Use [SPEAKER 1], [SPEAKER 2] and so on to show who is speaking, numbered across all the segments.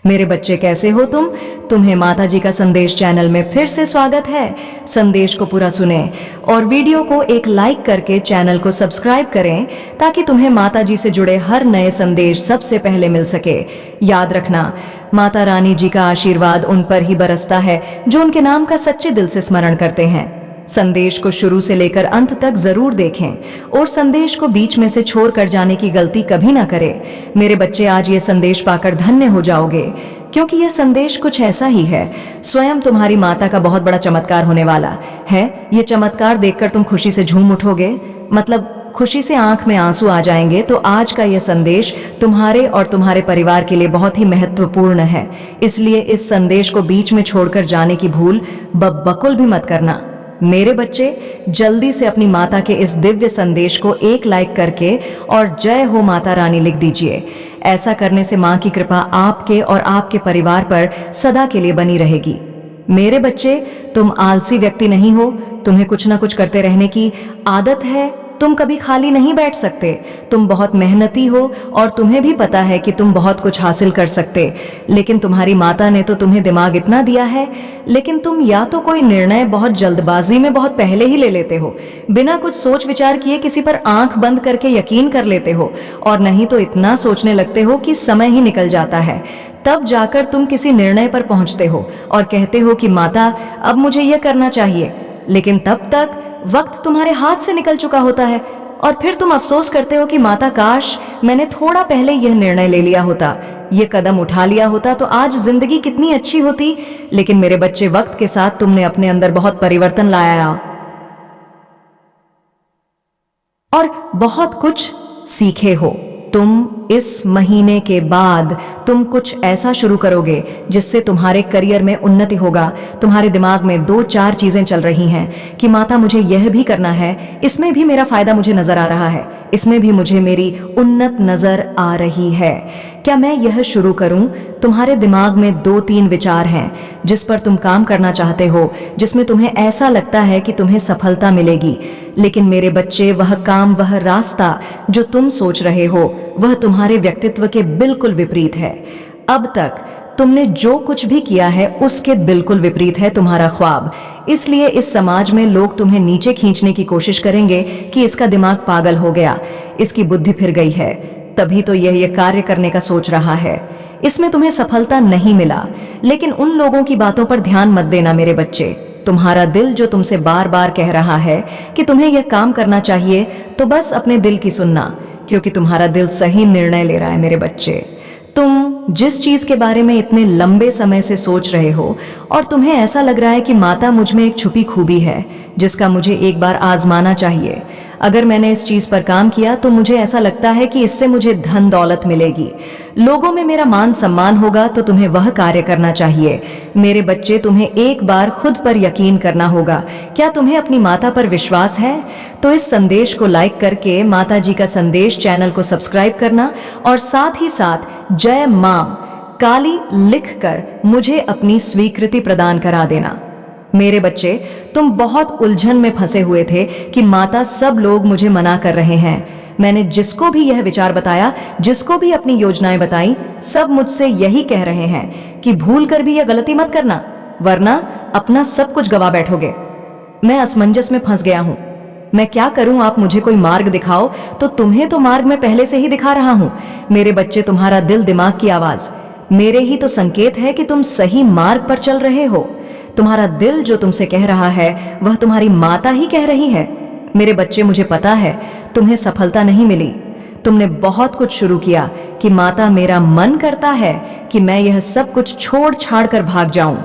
[SPEAKER 1] मेरे बच्चे कैसे हो तुम? तुम्हें माता जी का संदेश चैनल में फिर से स्वागत है। संदेश को पूरा सुने और वीडियो को एक लाइक करके चैनल को सब्सक्राइब करें ताकि तुम्हें माता जी से जुड़े हर नए संदेश सबसे पहले मिल सके। याद रखना, माता रानी जी का आशीर्वाद उन पर ही बरसता है जो उनके नाम का सच्चे दिल से स्मरण करते हैं। संदेश को शुरू से लेकर अंत तक जरूर देखें और संदेश को बीच में से छोड़ कर जाने की गलती कभी ना करें। मेरे बच्चे, आज ये संदेश पाकर धन्य हो जाओगे, क्योंकि यह संदेश कुछ ऐसा ही है। स्वयं तुम्हारी माता का बहुत बड़ा चमत्कार होने वाला है। ये चमत्कार देखकर तुम खुशी से झूम उठोगे, मतलब खुशी से आंख में आंसू आ जाएंगे। तो आज का यह संदेश तुम्हारे और तुम्हारे परिवार के लिए बहुत ही महत्वपूर्ण है, इसलिए इस संदेश को बीच में छोड़कर जाने की भूल बकुल भी मत करना। मेरे बच्चे, जल्दी से अपनी माता के इस दिव्य संदेश को एक लाइक करके और जय हो माता रानी लिख दीजिए। ऐसा करने से मां की कृपा आपके और आपके परिवार पर सदा के लिए बनी रहेगी। मेरे बच्चे, तुम आलसी व्यक्ति नहीं हो, तुम्हें कुछ ना कुछ करते रहने की आदत है। तुम कभी खाली नहीं बैठ सकते। तुम बहुत मेहनती हो और तुम्हें भी पता है कि तुम बहुत कुछ हासिल कर सकते, लेकिन तुम्हारी माता ने तो तुम्हें दिमाग इतना दिया है, लेकिन तुम या तो कोई निर्णय बहुत जल्दबाजी में बहुत पहले ही ले लेते हो, बिना कुछ सोच विचार किए किसी पर आंख बंद करके यकीन कर लेते हो, और नहीं तो इतना सोचने लगते हो कि समय ही निकल जाता है। तब जाकर तुम किसी निर्णय पर पहुंचते हो और कहते हो कि माता, अब मुझे यह करना चाहिए, लेकिन तब तक वक्त तुम्हारे हाथ से निकल चुका होता है और फिर तुम अफसोस करते हो कि माता, काश मैंने थोड़ा पहले यह निर्णय ले लिया होता, यह कदम उठा लिया होता तो आज जिंदगी कितनी अच्छी होती। लेकिन मेरे बच्चे, वक्त के साथ तुमने अपने अंदर बहुत परिवर्तन लाया और बहुत कुछ सीखे हो। तुम इस महीने के बाद तुम कुछ ऐसा शुरू करोगे जिससे तुम्हारे करियर में उन्नति होगा। तुम्हारे दिमाग में 2-4 चीजें चल रही हैं कि माता, मुझे यह भी करना है, इसमें भी मेरा फायदा मुझे नजर आ रहा है, इसमें भी मुझे मेरी उन्नत नजर आ रही है, क्या मैं यह शुरू करूं? तुम्हारे दिमाग में 2-3 विचार हैं जिस पर तुम काम करना चाहते हो, जिसमें तुम्हें ऐसा लगता है कि तुम्हें सफलता मिलेगी। लेकिन मेरे बच्चे, वह काम, वह रास्ता जो तुम सोच रहे हो वह तुम्हारे व्यक्तित्व के बिल्कुल विपरीत है। अब तक तुमने जो कुछ भी किया है उसके बिल्कुल विपरीत है तुम्हारा ख्वाब। इसलिए इस समाज में लोग तुम्हें नीचे खींचने की कोशिश करेंगे कि इसका दिमाग पागल हो गया, इसकी बुद्धि फिर गई है, तभी तो यह कार्य करने का सोच रहा है। इसमें तुम्हें सफलता नहीं मिला। लेकिन उन लोगों की बातों पर ध्यान मत देना मेरे बच्चे। तुम्हारा दिल जो तुमसे बार बार कह रहा है कि तुम्हें यह काम करना चाहिए, तो बस अपने दिल की सुनना, क्योंकि तुम्हारा दिल सही निर्णय ले रहा है मेरे बच्चे। तुम जिस चीज के बारे में इतने लंबे समय से सोच रहे हो और तुम्हें ऐसा लग रहा है कि माता, मुझ में एक छुपी खूबी है जिसका मुझे एक बार आजमाना चाहिए, अगर मैंने इस चीज पर काम किया तो मुझे ऐसा लगता है कि इससे मुझे धन दौलत मिलेगी, लोगों में मेरा मान सम्मान होगा, तो तुम्हें वह कार्य करना चाहिए। मेरे बच्चे, तुम्हें एक बार खुद पर यकीन करना होगा। क्या तुम्हें अपनी माता पर विश्वास है? तो इस संदेश को लाइक करके माता जी का संदेश चैनल को सब्सक्राइब करना और साथ ही साथ जय मां काली लिखकर मुझे अपनी स्वीकृति प्रदान करा देना। मेरे बच्चे, तुम बहुत उलझन में फंसे हुए थे कि माता, सब लोग मुझे मना कर रहे हैं। मैंने जिसको भी यह विचार बताया, जिसको भी अपनी योजनाएं बताई, सब मुझसे यही कह रहे हैं कि भूल कर भी यह गलती मत करना, वरना अपना सब कुछ गवा बैठोगे। मैं असमंजस में फंस गया हूं। मैं क्या करूं? आप मुझे कोई मार्ग दिखाओ। तो तुम्हें तो मार्ग मैं पहले से ही दिखा रहा हूं। मेरे बच्चे, तुम्हारा दिल दिमाग की आवाज मेरे ही तो संकेत है कि तुम सही मार्ग पर चल रहे हो। तुम्हारा दिल जो तुमसे कह रहा है वह तुम्हारी माता ही कह रही है। मेरे बच्चे, मुझे पता है तुम्हें सफलता नहीं मिली। तुमने बहुत कुछ शुरू किया कि माता, मेरा मन करता है कि मैं यह सब कुछ छोड़ छाड़ कर भाग जाऊं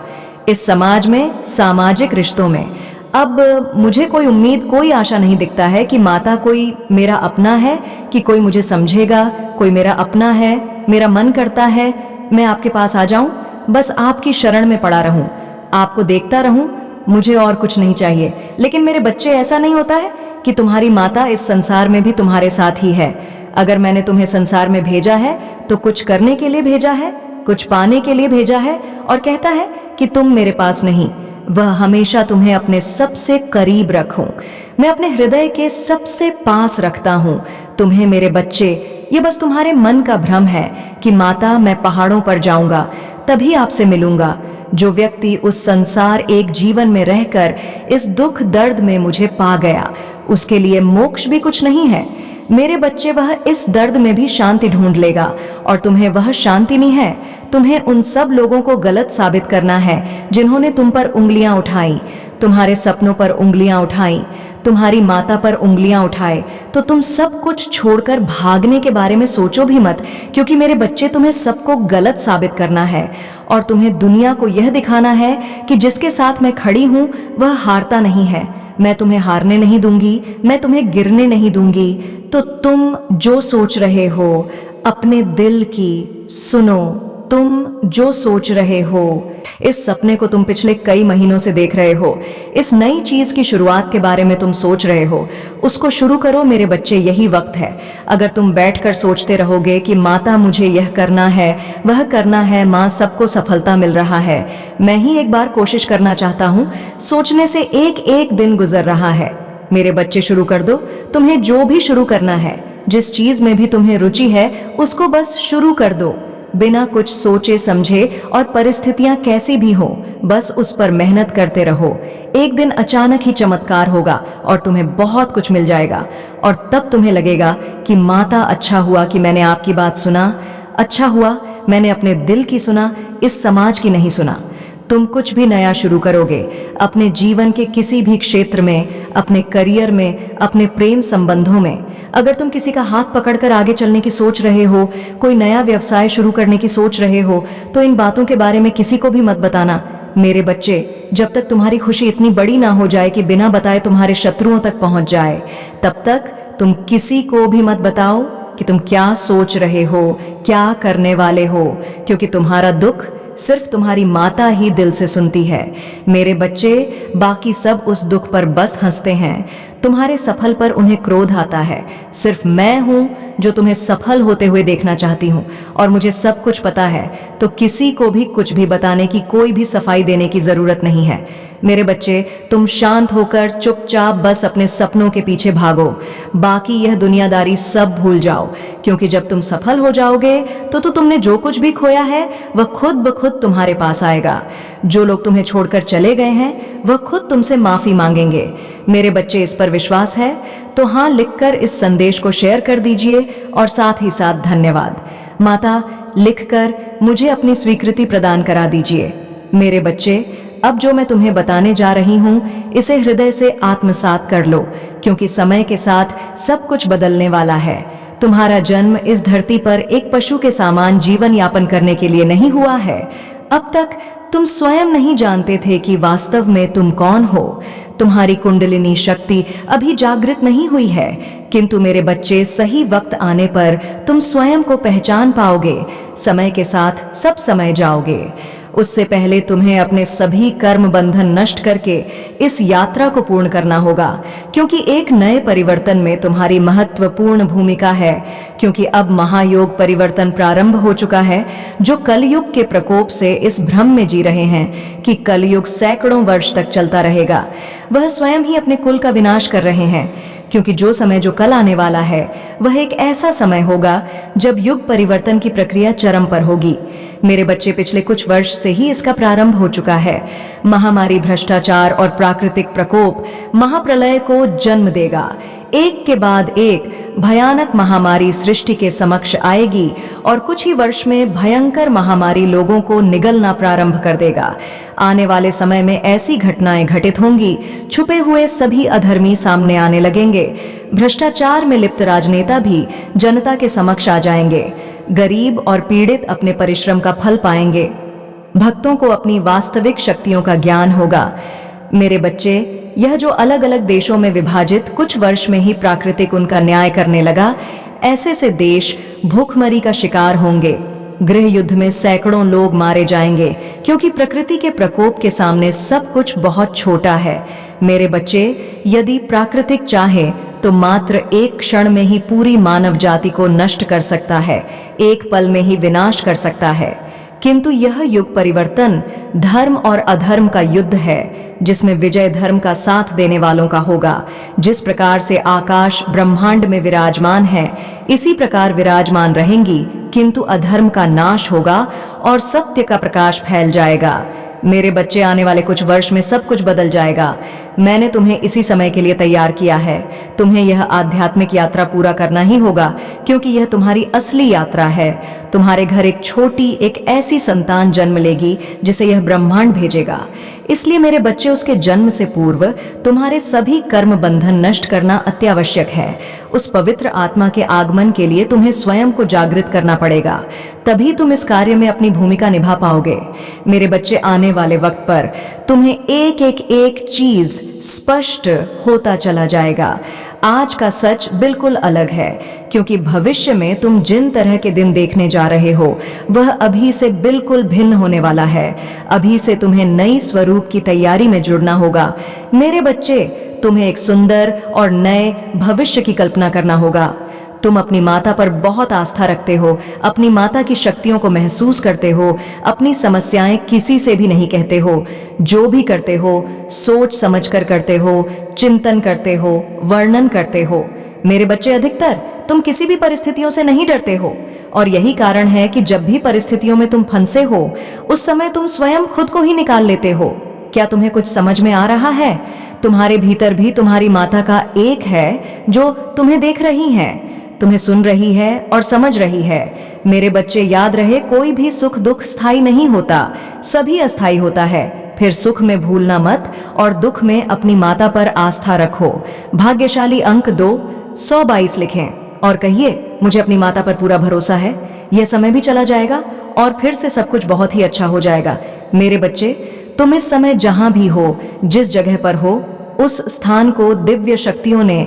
[SPEAKER 1] इस समाज में, सामाजिक रिश्तों में। अब मुझे कोई उम्मीद, कोई आशा नहीं दिखता है कि माता कोई मेरा अपना है, कि कोई मुझे समझेगा, कोई मेरा अपना है। मेरा मन करता है मैं आपके पास आ जाऊं, बस आपकी शरण में पड़ा रहूं, आपको देखता रहूं, मुझे और कुछ नहीं चाहिए। लेकिन मेरे बच्चे, ऐसा नहीं होता है कि तुम्हारी माता इस संसार में भी तुम्हारे साथ ही है। अगर मैंने तुम्हें संसार में भेजा है तो कुछ करने के लिए भेजा है, कुछ पाने के लिए भेजा है, और कहता है कि तुम मेरे पास नहीं, वह हमेशा तुम्हें अपने सबसे करीब रखूं। मैं अपने हृदय के सबसे पास रखता हूं तुम्हें मेरे बच्चे। ये बस तुम्हारे मन का भ्रम है कि माता मैं पहाड़ों पर जाऊंगा तभी आपसे मिलूंगा। जो व्यक्ति उस संसार एक जीवन में रहकर इस दुख दर्द में मुझे पा गया, उसके लिए मोक्ष भी कुछ नहीं है। मेरे बच्चे, वह इस दर्द में भी शांति ढूंढ लेगा और तुम्हें वह शांति नहीं है। तुम्हें उन सब लोगों को गलत साबित करना है जिन्होंने तुम पर उंगलियां उठाई, तुम्हारे सपनों पर उंगलियां उठाई, तुम्हारी माता पर उंगलियां उठाए। तो तुम सब कुछ छोड़कर भागने के बारे में सोचो भी मत, क्योंकि मेरे बच्चे, तुम्हें सबको गलत साबित करना है और तुम्हें दुनिया को यह दिखाना है कि जिसके साथ मैं खड़ी हूं वह हारता नहीं है। मैं तुम्हें हारने नहीं दूंगी, मैं तुम्हें गिरने नहीं दूंगी। तो तुम जो सोच रहे हो अपने दिल की सुनो। तुम जो सोच रहे हो, इस सपने को तुम पिछले कई महीनों से देख रहे हो, इस नई चीज की शुरुआत के बारे में तुम सोच रहे हो, उसको शुरू करो मेरे बच्चे, यही वक्त है। अगर तुम बैठकर सोचते रहोगे कि माता मुझे यह करना है, वह करना है, माँ सबको सफलता मिल रहा है, मैं ही एक बार कोशिश करना चाहता हूँ, सोचने से एक एक दिन गुजर रहा है। मेरे बच्चे, शुरू कर दो। तुम्हें जो भी शुरू करना है, जिस चीज में भी तुम्हें रुचि है, उसको बस शुरू कर दो, बिना कुछ सोचे समझे, और परिस्थितियां कैसी भी हो, बस उस पर मेहनत करते रहो। एक दिन अचानक ही चमत्कार होगा और तुम्हें बहुत कुछ मिल जाएगा और तब तुम्हें लगेगा कि माता, अच्छा हुआ कि मैंने आपकी बात सुना, अच्छा हुआ मैंने अपने दिल की सुना, इस समाज की नहीं सुना। तुम कुछ भी नया शुरू करोगे अपने जीवन के किसी भी क्षेत्र में, अपने करियर में, अपने प्रेम संबंधों में, अगर तुम किसी का हाथ पकड़कर आगे चलने की सोच रहे हो, कोई नया व्यवसाय शुरू करने की सोच रहे हो, तो इन बातों के बारे में किसी को भी मत बताना मेरे बच्चे। जब तक तुम्हारी खुशी इतनी बड़ी ना हो जाए कि बिना बताए तुम्हारे शत्रुओं तक पहुंच जाए, तब तक तुम किसी को भी मत बताओ कि तुम क्या सोच रहे हो, क्या करने वाले हो, क्योंकि तुम्हारा दुख सिर्फ तुम्हारी माता ही दिल से सुनती है मेरे बच्चे। बाकी सब उस दुख पर बस हंसते हैं, तुम्हारे सफल पर उन्हें क्रोध आता है। सिर्फ मैं हूं जो तुम्हें सफल होते हुए देखना चाहती हूं और मुझे सब कुछ पता है, तो किसी को भी कुछ भी बताने की, कोई भी सफाई देने की जरूरत नहीं है मेरे बच्चे। तुम शांत होकर चुपचाप बस अपने सपनों के पीछे भागो, बाकी यह दुनियादारी सब भूल जाओ, क्योंकि जब तुम सफल हो जाओगे तो तुमने जो कुछ भी खोया है वह खुद ब खुद तुम्हारे पास आएगा। जो लोग तुम्हें छोड़कर चले गए हैं वह खुद तुमसे माफी मांगेंगे मेरे बच्चे। इस पर विश्वास है तो हाँ लिखकर इस संदेश को शेयर कर दीजिए और साथ ही साथ धन्यवाद माता लिखकर मुझे अपनी स्वीकृति प्रदान करा दीजिए मेरे बच्चे। अब जो मैं तुम्हें बताने जा रही हूं, इसे हृदय से आत्मसात कर लो, क्योंकि समय के साथ सब कुछ बदलने वाला है। तुम्हारा जन्म इस धरती पर एक पशु के समान जीवन यापन करने के लिए नहीं हुआ है। अब तक तुम स्वयं नहीं जानते थे कि वास्तव में तुम कौन हो। तुम्हारी कुंडलिनी शक्ति अभी जागृत नहीं हुई है, किंतु मेरे बच्चे, सही वक्त आने पर तुम स्वयं को पहचान पाओगे। समय के साथ सब समय जाओगे। उससे पहले तुम्हें अपने सभी कर्म बंधन नष्ट करके इस यात्रा को पूर्ण करना होगा, क्योंकि एक नए परिवर्तन में तुम्हारी महत्वपूर्ण भूमिका है। क्योंकि अब महायोग परिवर्तन प्रारंभ हो चुका है। जो कलयुग के प्रकोप से इस भ्रम में जी रहे हैं कि कलयुग सैकड़ों वर्ष तक चलता रहेगा, वह स्वयं ही अपने कुल का विनाश कर रहे हैं। क्योंकि जो समय जो कल आने वाला है वह एक ऐसा समय होगा जब युग परिवर्तन की प्रक्रिया चरम पर होगी मेरे बच्चे। पिछले कुछ वर्ष से ही इसका प्रारंभ हो चुका है। महामारी, भ्रष्टाचार और प्राकृतिक प्रकोप महाप्रलय को जन्म देगा। एक के बाद एक भयानक महामारी सृष्टि के समक्ष आएगी और कुछ ही वर्ष में भयंकर महामारी लोगों को निगलना प्रारंभ कर देगा। आने वाले समय में ऐसी घटनाएं घटित होंगी, छुपे हुए सभी अधर्मी सामने आने लगेंगे। भ्रष्टाचार में लिप्त राजनेता भी जनता के समक्ष आ जाएंगे। गरीब और पीड़ित अपने परिश्रम का फल पाएंगे। भक्तों को अपनी वास्तविक शक्तियों का ज्ञान होगा मेरे बच्चे। यह जो अलग अलग देशों में विभाजित कुछ वर्ष में ही प्राकृतिक उनका न्याय करने लगा, ऐसे से देश भूखमरी का शिकार होंगे। गृह युद्ध में सैकड़ों लोग मारे जाएंगे, क्योंकि प्रकृति के प्रकोप के सामने सब कुछ बहुत छोटा है मेरे बच्चे। यदि प्राकृतिक चाहे तो मात्र एक क्षण में ही पूरी मानव जाति को नष्ट कर सकता है, एक पल में ही विनाश कर सकता है। किंतु यह युग परिवर्तन धर्म और अधर्म का युद्ध है, जिसमें विजय धर्म का साथ देने वालों का होगा। जिस प्रकार से आकाश ब्रह्मांड में विराजमान है, इसी प्रकार विराजमान रहेंगी, किंतु अधर्म का नाश होगा और सत्य का प्रकाश फैल जाएगा। मेरे बच्चे, आने वाले कुछ वर्ष में सब कुछ बदल जाएगा। मैंने तुम्हें इसी समय के लिए तैयार किया है। तुम्हें यह आध्यात्मिक यात्रा पूरा करना ही होगा, क्योंकि यह तुम्हारी असली यात्रा है। तुम्हारे घर एक छोटी, एक ऐसी संतान जन्म लेगी जिसे यह ब्रह्मांड भेजेगा। इसलिए मेरे बच्चे, उसके जन्म से पूर्व तुम्हारे सभी कर्म बंधन नष्ट करना अत्यावश्यक है। उस पवित्र आत्मा के आगमन के लिए तुम्हें स्वयं को जागृत करना पड़ेगा, तभी तुम इस कार्य में अपनी भूमिका निभा पाओगे। मेरे बच्चे, आने वाले वक्त पर तुम्हें एक चीज स्पष्ट होता चला जाएगा। आज का सच बिल्कुल अलग है, क्योंकि भविष्य में तुम जिन तरह के दिन देखने जा रहे हो वह अभी से बिल्कुल भिन्न होने वाला है। अभी से तुम्हें नई स्वरूप की तैयारी में जुड़ना होगा। मेरे बच्चे, तुम्हें एक सुंदर और नए भविष्य की कल्पना करना होगा। तुम अपनी माता पर बहुत आस्था रखते हो, अपनी माता की शक्तियों को महसूस करते हो, अपनी समस्याएं किसी से भी नहीं कहते हो। जो भी करते हो सोच समझकर करते हो, चिंतन करते हो, वर्णन करते हो। मेरे बच्चे, अधिकतर तुम किसी भी परिस्थितियों से नहीं डरते हो, और यही कारण है कि जब भी परिस्थितियों में तुम फंसे हो, उस समय तुम स्वयं खुद को ही निकाल लेते हो। क्या तुम्हें कुछ समझ में आ रहा है? तुम्हारे भीतर भी तुम्हारी माता का एक है जो तुम्हें देख रही है, तुम्हें सुन रही है और समझ रही है। मेरे बच्चे, याद रहे, कोई भी सुख दुख स्थायी नहीं होता, सभी अस्थायी होता है। फिर सुख में भूलना मत और दुख में अपनी माता पर आस्था रखो। भाग्यशाली अंक 2 122 लिखें और कहिए, मुझे अपनी माता पर पूरा भरोसा है। यह समय भी चला जाएगा और फिर से सब कुछ बहुत ही अच्छा हो जाएगा। मेरे बच्चे, तुम इस समय जहां भी हो, जिस जगह पर हो, उस स्थान को दिव्य शक्तियों ने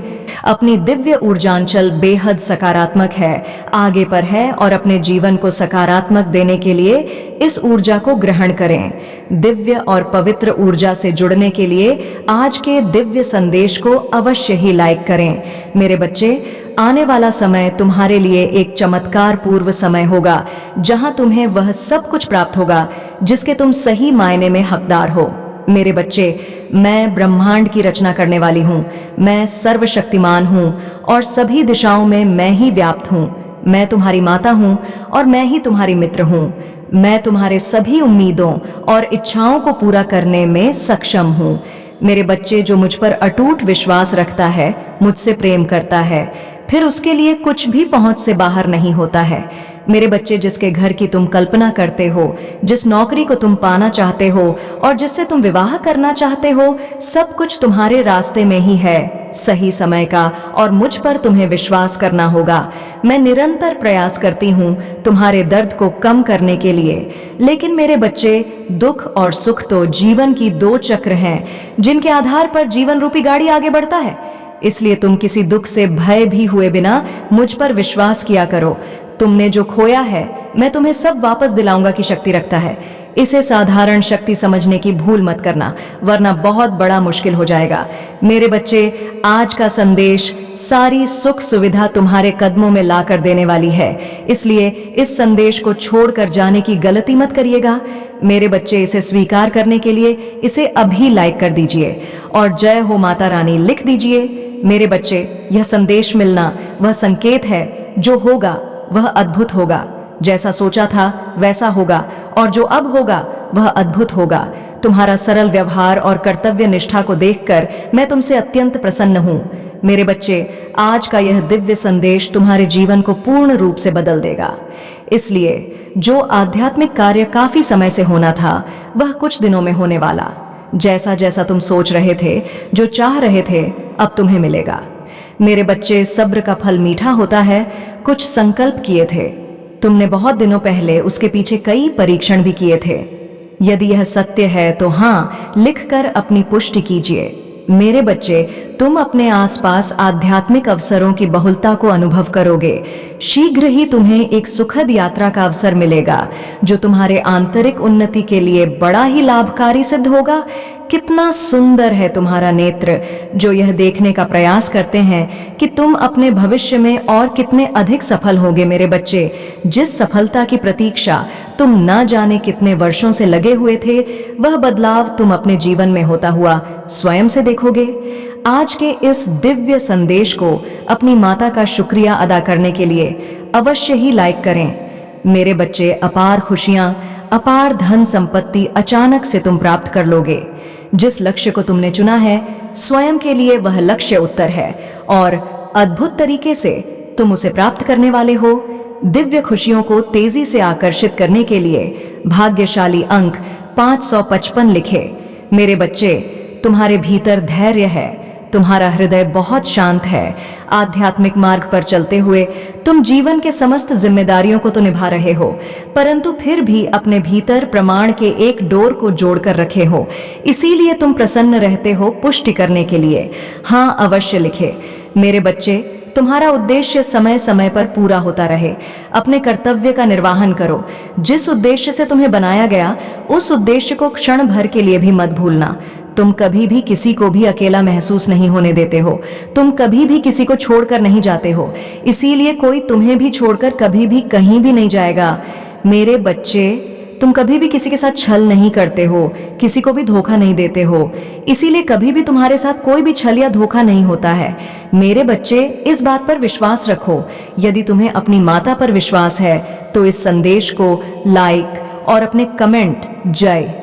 [SPEAKER 1] अपनी दिव्य ऊर्जांचल बेहद सकारात्मक है, आगे पर है, और अपने जीवन को सकारात्मक देने के लिए इस ऊर्जा को ग्रहण करें। दिव्य और पवित्र ऊर्जा से जुड़ने के लिए आज के दिव्य संदेश को अवश्य ही लाइक करें। मेरे बच्चे, आने वाला समय तुम्हारे लिए एक चमत्कार पूर्व समय होगा, जहां तुम्हें वह सब कुछ प्राप्त होगा जिसके तुम सही मायने में हकदार हो। मेरे बच्चे, मैं ब्रह्मांड की रचना करने वाली हूँ। मैं सर्वशक्तिमान हूँ और सभी दिशाओं में मैं ही व्याप्त हूँ। मैं तुम्हारी माता हूँ और मैं ही तुम्हारी मित्र हूँ। मैं तुम्हारे सभी उम्मीदों और इच्छाओं को पूरा करने में सक्षम हूँ। मेरे बच्चे, जो मुझ पर अटूट विश्वास रखता है, मुझसे प्रेम करता है, फिर उसके लिए कुछ भी पहुंच से बाहर नहीं होता है। मेरे बच्चे, जिसके घर की तुम कल्पना करते हो, जिस नौकरी को तुम पाना चाहते हो और जिससे तुम विवाह करना चाहते हो, सब कुछ तुम्हारे रास्ते में ही है, सही समय का, और मुझ पर तुम्हें विश्वास करना होगा। मैं निरंतर प्रयास करती हूँ तुम्हारे दर्द को कम करने के लिए। लेकिन मेरे बच्चे, दुख और सुख तो जीवन की 2 चक्र हैं, जिनके आधार पर जीवन रूपी गाड़ी आगे बढ़ता है। इसलिए तुम किसी दुख से भय भी हुए बिना मुझ पर विश्वास किया करो। तुमने जो खोया है, मैं तुम्हें सब वापस दिलाऊंगा की शक्ति रखता है। इसे साधारण शक्ति समझने की भूल मत करना, वरना बहुत बड़ा मुश्किल हो जाएगा। मेरे बच्चे, आज का संदेश सारी सुख सुविधा तुम्हारे कदमों में ला कर देने वाली है, इसलिए इस संदेश को छोड़कर जाने की गलती मत करिएगा। मेरे बच्चे, इसे स्वीकार करने के लिए इसे अभी लाइक कर दीजिए और जय हो माता रानी लिख दीजिए। मेरे बच्चे, यह संदेश मिलना वह संकेत है, जो होगा वह अद्भुत होगा। जैसा सोचा था वैसा होगा, और जो अब होगा वह अद्भुत होगा। तुम्हारा सरल व्यवहार और कर्तव्य निष्ठा को देखकर मैं तुमसे अत्यंत प्रसन्न हूँ। मेरे बच्चे, आज का यह दिव्य संदेश तुम्हारे जीवन को पूर्ण रूप से बदल देगा। इसलिए जो आध्यात्मिक कार्य काफी समय से होना था, वह कुछ दिनों में होने वाला। जैसा जैसा तुम सोच रहे थे, जो चाह रहे थे, अब तुम्हें मिलेगा। मेरे बच्चे, सब्र का फल मीठा होता है। कुछ संकल्प किए थे तुमने बहुत दिनों पहले, उसके पीछे कई परीक्षण भी किए थे। यदि यह सत्य है तो हाँ, लिखकर अपनी पुष्टि कीजिए। मेरे बच्चे, तुम अपने आसपास आध्यात्मिक अवसरों की बहुलता को अनुभव करोगे। शीघ्र ही तुम्हें एक सुखद यात्रा का अवसर मिलेगा, जो तुम्हारे आंतरिक उन्नति के लिए बड़ा ही लाभकारी सिद्ध होगा। कितना सुंदर है तुम्हारा नेत्र, जो यह देखने का प्रयास करते हैं कि तुम अपने भविष्य में और कितने अधिक सफल होगे मेरे बच्चे। जिस सफलता की प्रतीक्षा तुम ना जाने कितने वर्षों से लगे हुए थे, वह बदलाव तुम अपने जीवन में होता हुआ स्वयं से देखोगे। आज के इस दिव्य संदेश को अपनी माता का शुक्रिया अदा करने के लिए अवश्य ही लाइक करें। मेरे बच्चे, अपार खुशियां, अपार धन संपत्ति अचानक से तुम प्राप्त कर लोगे। जिस लक्ष्य को तुमने चुना है, स्वयं के लिए वह लक्ष्य उत्तर है और अद्भुत तरीके से तुम उसे प्राप्त करने वाले हो। दिव्य खुशियों को तेजी से आकर्षित करने के लिए भाग्यशाली अंक 555 लिखे। मेरे बच्चे, तुम्हारे भीतर धैर्य है, तुम्हारा हृदय बहुत शांत है। आध्यात्मिक मार्ग पर चलते हुए तुम जीवन के समस्त जिम्मेदारियों को तो निभा रहे हो, परंतु फिर भी अपने भीतर प्रमाण के एक डोर को जोड़कर रखे हो। इसीलिए तुम प्रसन्न रहते हो पुष्टि करने के लिए। हाँ, अवश्य लिखे। मेरे बच्चे, तुम्हारा उद्देश्य समय समय पर पूरा होता रहे। अपने कर्तव्य का निर्वहन करो। जिस उद्देश्य से तुम्हें बनाया गया, उस उद्देश्य को क्षण भर के लिए भी मत भूलना। तुम कभी भी किसी को भी अकेला महसूस नहीं होने देते हो। तुम कभी भी किसी को छोड़कर नहीं जाते हो, इसीलिए कोई तुम्हें भी छोड़कर कभी भी कहीं भी नहीं जाएगा। मेरे बच्चे, तुम कभी भी किसी के साथ छल नहीं करते हो, किसी को भी धोखा नहीं देते हो, इसीलिए कभी भी तुम्हारे साथ कोई भी छल या धोखा नहीं होता है। मेरे बच्चे, इस बात पर विश्वास रखो। यदि तुम्हें अपनी माता पर विश्वास है तो इस संदेश को लाइक और अपने कमेंट जय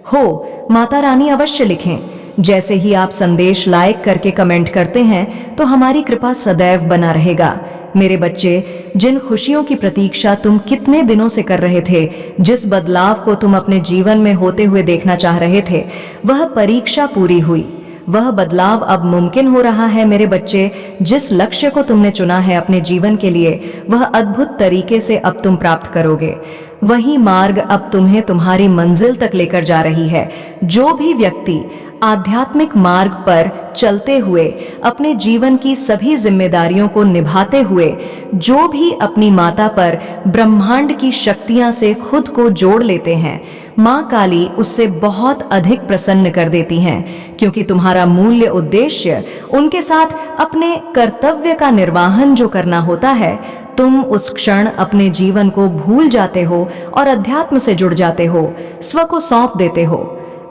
[SPEAKER 1] हो माता रानी अवश्य लिखें। जैसे ही आप संदेश लाइक करके कमेंट करते हैं तो हमारी कृपा सदैव बना रहेगा। मेरे बच्चे, जिन खुशियों की प्रतीक्षा तुम कितने दिनों से कर रहे थे, जिस बदलाव को तुम अपने जीवन में होते हुए देखना चाह रहे थे, वह परीक्षा पूरी हुई। वह बदलाव अब मुमकिन हो रहा है मेरे बच्चे। जिस लक्ष्य को तुमने चुना है अपने जीवन के लिए, वह अद्भुत तरीके से अब तुम प्राप्त करोगे। वही मार्ग अब तुम्हें तुम्हारी मंजिल तक लेकर जा रही है। जो भी व्यक्ति आध्यात्मिक मार्ग पर चलते हुए अपने जीवन की सभी जिम्मेदारियों को निभाते हुए, जो भी अपनी माता पर ब्रह्मांड की शक्तियां से खुद को जोड़ लेते हैं, मां काली उससे बहुत अधिक प्रसन्न कर देती हैं, क्योंकि तुम्हारा मूल्य उद्देश्य उनके साथ अपने कर्तव्य का निर्वहन जो करना होता है, तुम उस क्षण अपने जीवन को भूल जाते हो और अध्यात्म से जुड़ जाते हो, स्व को सौंप देते हो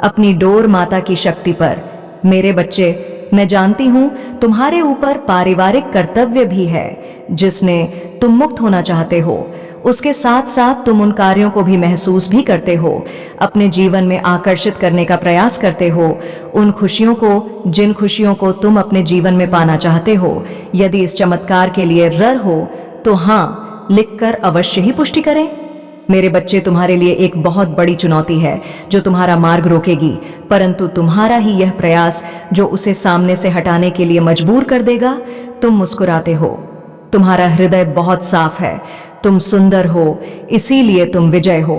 [SPEAKER 1] अपनी डोर माता की शक्ति पर। मेरे बच्चे, मैं जानती हूं तुम्हारे ऊपर पारिवारिक कर्तव्य भी है जिसने तुम मुक्त होना चाहते हो। उसके साथ साथ तुम उन कार्यों को भी महसूस भी करते हो, अपने जीवन में आकर्षित करने का प्रयास करते हो, उन खुशियों को, जिन खुशियों को तुम अपने जीवन में पाना चाहते हो। यदि इस चमत्कार के लिए रर हो तो हाँ लिखकर अवश्य ही पुष्टि करें। मेरे बच्चे, तुम्हारे लिए एक बहुत बड़ी चुनौती है जो तुम्हारा मार्ग रोकेगी, परंतु तुम्हारा ही यह प्रयास जो उसे सामने से हटाने के लिए मजबूर कर देगा। तुम मुस्कुराते हो, तुम्हारा हृदय बहुत साफ है, तुम सुंदर हो, इसीलिए तुम विजय हो।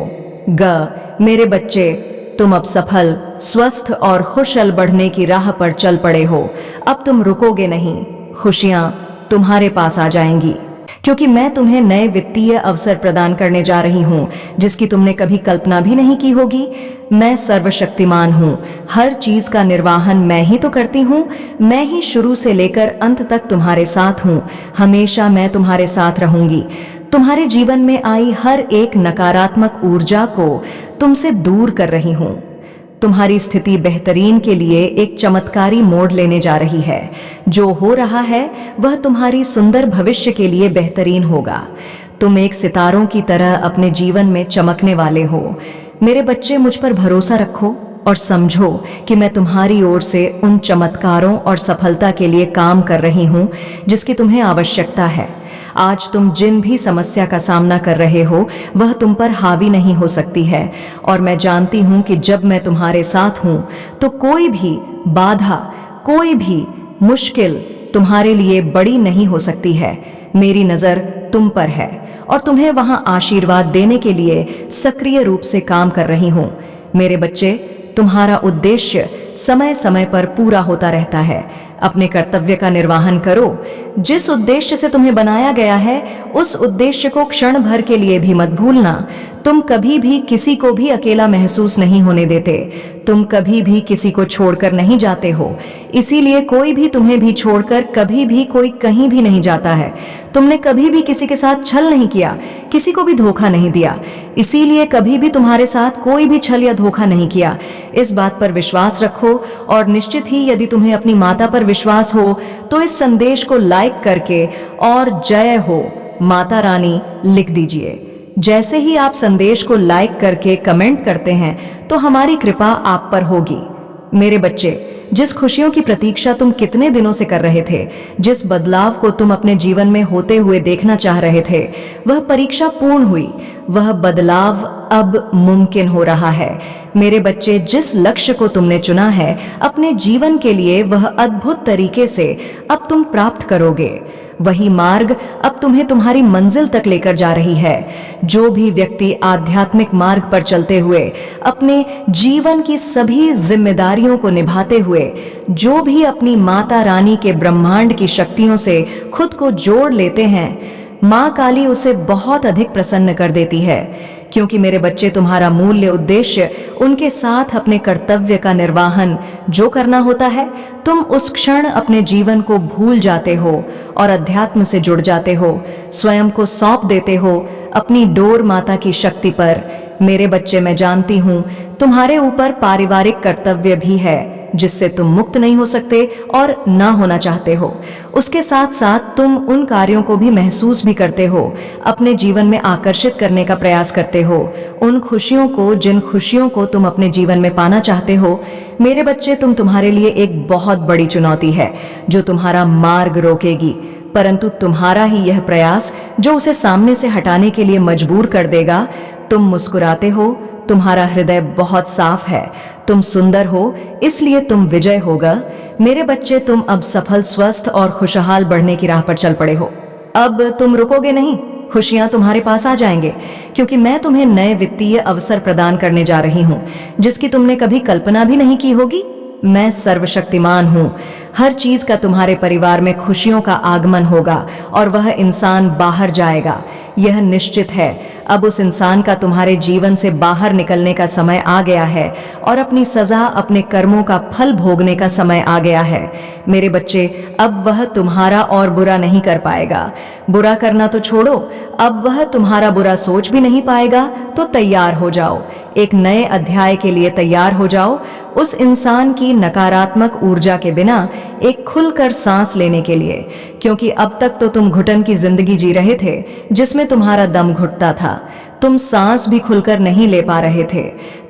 [SPEAKER 1] मेरे बच्चे, तुम अब सफल, स्वस्थ और खुशहाल बढ़ने की राह पर चल पड़े हो। अब तुम रुकोगे नहीं, खुशियां तुम्हारे पास आ जाएंगी, क्योंकि मैं तुम्हें नए वित्तीय अवसर प्रदान करने जा रही हूँ जिसकी तुमने कभी कल्पना भी नहीं की होगी। मैं सर्वशक्तिमान हूँ, हर चीज का निर्वहन मैं ही तो करती हूँ। मैं ही शुरू से लेकर अंत तक तुम्हारे साथ हूँ। हमेशा मैं तुम्हारे साथ रहूंगी। तुम्हारे जीवन में आई हर एक नकारात्मक ऊर्जा को तुमसे दूर कर रही हूँ। तुम्हारी स्थिति बेहतरीन के लिए एक चमत्कारी मोड़ लेने जा रही है। जो हो रहा है वह तुम्हारी सुंदर भविष्य के लिए बेहतरीन होगा। तुम एक सितारों की तरह अपने जीवन में चमकने वाले हो। मेरे बच्चे, मुझ पर भरोसा रखो और समझो कि मैं तुम्हारी ओर से उन चमत्कारों और सफलता के लिए काम कर रही हूँ जिसकी तुम्हें आवश्यकता है। आज तुम जिन भी समस्या का सामना कर रहे हो वह तुम पर हावी नहीं हो सकती है, और मैं जानती हूं कि जब मैं तुम्हारे साथ हूं तो कोई भी बाधा, कोई भी मुश्किल तुम्हारे लिए बड़ी नहीं हो सकती है। मेरी नजर तुम पर है और तुम्हें वहां आशीर्वाद देने के लिए सक्रिय रूप से काम कर रही हूं। मेरे बच्चे, तुम्हारा उद्देश्य समय समय पर पूरा होता रहता है। अपने कर्तव्य का निर्वहन करो। जिस उद्देश्य से तुम्हें बनाया गया है उस उद्देश्य को क्षण भर के लिए भी मत भूलना। तुम कभी भी किसी को भी अकेला महसूस नहीं होने देते। तुम कभी भी किसी को छोड़कर नहीं जाते हो, इसीलिए कोई भी तुम्हें भी छोड़कर कभी भी कोई कहीं भी नहीं जाता है। तुमने कभी भी किसी के साथ छल नहीं किया, किसी को भी धोखा नहीं दिया, इसीलिए कभी भी तुम्हारे साथ कोई भी छल या धोखा नहीं किया। इस बात पर विश्वास रखो और निश्चित ही यदि तुम्हें अपनी माता पर विश्वास हो तो इस संदेश को लाइक करके और जय हो माता रानी लिख दीजिए। जैसे ही आप संदेश को लाइक करके कमेंट करते हैं तो हमारी कृपा आप पर होगी। मेरे बच्चे, जिस खुशियों की प्रतीक्षा तुम कितने दिनों से कर रहे थे, जिस बदलाव को तुम अपने जीवन में होते हुए देखना चाह रहे थे, वह परीक्षा पूर्ण हुई। वह बदलाव अब मुमकिन हो रहा है। मेरे बच्चे, जिस लक्ष्य को तुमने चुना है अपने जीवन के लिए, वह अद्भुत तरीके से अब तुम प्राप्त करोगे। वही मार्ग अब तुम्हें तुम्हारी मंजिल तक लेकर जा रही है। जो भी व्यक्ति आध्यात्मिक मार्ग पर चलते हुए अपने जीवन की सभी जिम्मेदारियों को निभाते हुए जो भी अपनी माता रानी के ब्रह्मांड की शक्तियों से खुद को जोड़ लेते हैं, माँ काली उसे बहुत अधिक प्रसन्न कर देती है। क्योंकि मेरे बच्चे, तुम्हारा मूल्य उद्देश्य उनके साथ अपने कर्तव्य का निर्वहन जो करना होता है, तुम उस क्षण अपने जीवन को भूल जाते हो और अध्यात्म से जुड़ जाते हो, स्वयं को सौंप देते हो अपनी डोर माता की शक्ति पर। मेरे बच्चे, मैं जानती हूँ तुम्हारे ऊपर पारिवारिक कर्तव्य भी है जिससे तुम मुक्त नहीं हो सकते और ना होना चाहते हो। उसके साथ साथ तुम उन कार्यों को भी महसूस भी करते हो, अपने जीवन में आकर्षित करने का प्रयास करते हो, उन खुशियों को जिन खुशियों को तुम अपने जीवन में पाना चाहते हो। मेरे बच्चे, तुम्हारे लिए एक बहुत बड़ी चुनौती है जो तुम्हारा मार्ग रोकेगी, परंतु तुम्हारा ही यह प्रयास जो उसे सामने से हटाने के लिए मजबूर कर देगा। तुम मुस्कुराते हो, तुम्हारा हृदय बहुत साफ है, तुम सुंदर हो, इसलिए तुम विजय होगा। मेरे बच्चे, तुम अब सफल, स्वस्थ और खुशहाल बढ़ने की राह पर चल पड़े हो। अब तुम रुकोगे नहीं, खुशियां तुम्हारे पास आ जाएंगे, क्योंकि मैं तुम्हें नए वित्तीय अवसर प्रदान करने जा रही हूं जिसकी तुमने कभी कल्पना भी नहीं की होगी। मैं सर्वशक्तिमान हूँ। हर चीज का तुम्हारे परिवार में खुशियों का आगमन होगा और वह इंसान बाहर जाएगा, यह निश्चित है। अब उस इंसान का तुम्हारे जीवन से बाहर निकलने का समय आ गया है और अपनी सजा, अपने कर्मों का फल भोगने का समय आ गया है। मेरे बच्चे, अब वह तुम्हारा और बुरा नहीं कर पाएगा। बुरा करना तो छोड़ो, अब वह तुम्हारा बुरा सोच भी नहीं पाएगा। तो तैयार हो जाओ, एक नए अध्याय के लिए तैयार हो जाओ, उस इंसान की नकारात्मक ऊर्जा के बिना एक खुलकर सांस लेने के लिए। क्योंकि अब तक तो तुम घुटन की जिंदगी जी रहे थे जिसमें तुम्हारा दम घुटता था, तुम सांस भी खुलकर नहीं ले पा रहे थे।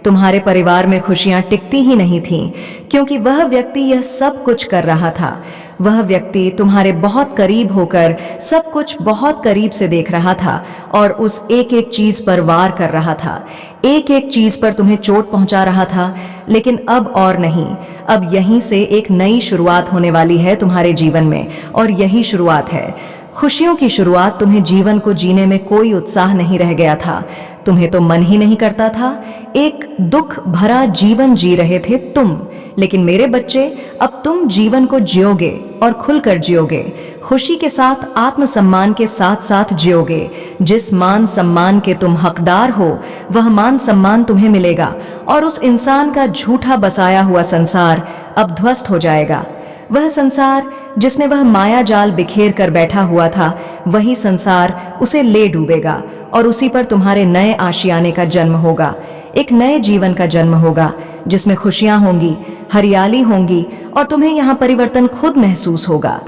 [SPEAKER 1] तुम्हारे परिवार में खुशियां टिकती ही नहीं थीं, क्योंकि वह व्यक्ति यह सब कुछ कर रहा था। वह व्यक्ति तुम्हारे बहुत करीब होकर सब कुछ बहुत करीब से देख रहा था और उस एक एक चीज पर वार कर रहा था, एक एक चीज पर तुम्हें चोट पहुंचा रहा था। लेकिन अब और नहीं, अब यहीं से एक नई शुरुआत होने वाली है तुम्हारे जीवन में, और यही शुरुआत है खुशियों की शुरुआत। तुम्हें जीवन को जीने में कोई उत्साह नहीं रह गया था, तुम्हें तो मन ही नहीं करता था, एक दुख भरा जीवन जी रहे थे तुम। लेकिन मेरे बच्चे, अब तुम जीवन को जियोगे और खुलकर जियोगे, खुशी के साथ, आत्मसम्मान के साथ साथ जियोगे। जिस मान सम्मान के तुम हकदार हो वह मान सम्मान तुम्हें मिलेगा और उस इंसान का झूठा बसाया हुआ संसार अब ध्वस्त हो जाएगा। वह संसार जिसने वह माया जाल बिखेर कर बैठा हुआ था, वही संसार उसे ले डूबेगा और उसी पर तुम्हारे नए आशियाने का जन्म होगा, एक नए जीवन का जन्म होगा जिसमें खुशियां होंगी, हरियाली होंगी और तुम्हें यहाँ परिवर्तन खुद महसूस होगा।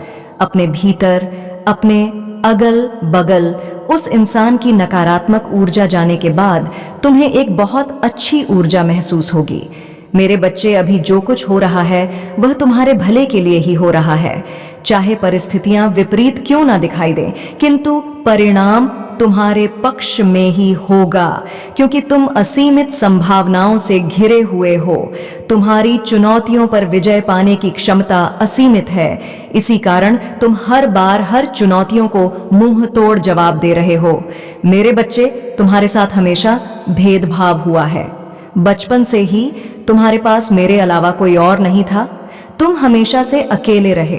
[SPEAKER 1] अपने भीतर, अपने अगल बगल उस इंसान की नकारात्मक ऊर्जा जाने के बाद तुम्हें एक बहुत अच्छी ऊर्जा महसूस होगी। मेरे बच्चे, अभी जो कुछ हो रहा है वह तुम्हारे भले के लिए ही हो रहा है, चाहे परिस्थितियां विपरीत क्यों ना दिखाई दें, किंतु परिणाम तुम्हारे पक्ष में ही होगा, क्योंकि तुम असीमित संभावनाओं से घिरे हुए हो। तुम्हारी चुनौतियों पर विजय पाने की क्षमता असीमित है, इसी कारण तुम हर बार हर चुनौतियों को मुंह तोड़ जवाब दे रहे हो। मेरे बच्चे, तुम्हारे साथ हमेशा भेदभाव हुआ है, बचपन से ही तुम्हारे पास मेरे अलावा कोई और नहीं था। तुम हमेशा से अकेले रहे,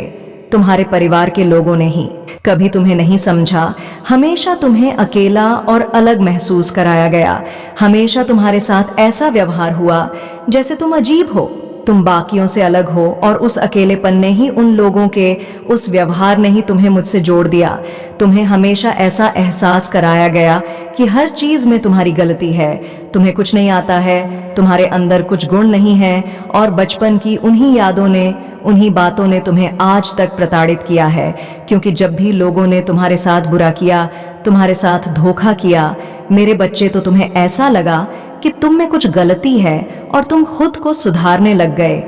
[SPEAKER 1] तुम्हारे परिवार के लोगों ने ही कभी तुम्हें नहीं समझा। हमेशा तुम्हें अकेला और अलग महसूस कराया गया। हमेशा तुम्हारे साथ ऐसा व्यवहार हुआ जैसे तुम अजीब हो, तुम बाकियों से अलग हो, और उस अकेलेपन ने ही, उन लोगों के उस व्यवहार ने ही तुम्हें मुझसे जोड़ दिया। तुम्हें हमेशा ऐसा एहसास कराया गया कि हर चीज में तुम्हारी गलती है, तुम्हें कुछ नहीं आता है, तुम्हारे अंदर कुछ गुण नहीं है, और बचपन की उन्हीं यादों ने, उन्हीं बातों ने तुम्हें आज तक प्रताड़ित किया है। क्योंकि जब भी लोगों ने तुम्हारे साथ बुरा किया, तुम्हारे साथ धोखा किया, मेरे बच्चे, तो तुम्हें ऐसा लगा कि तुम में कुछ गलती है और तुम खुद को सुधारने लग गए।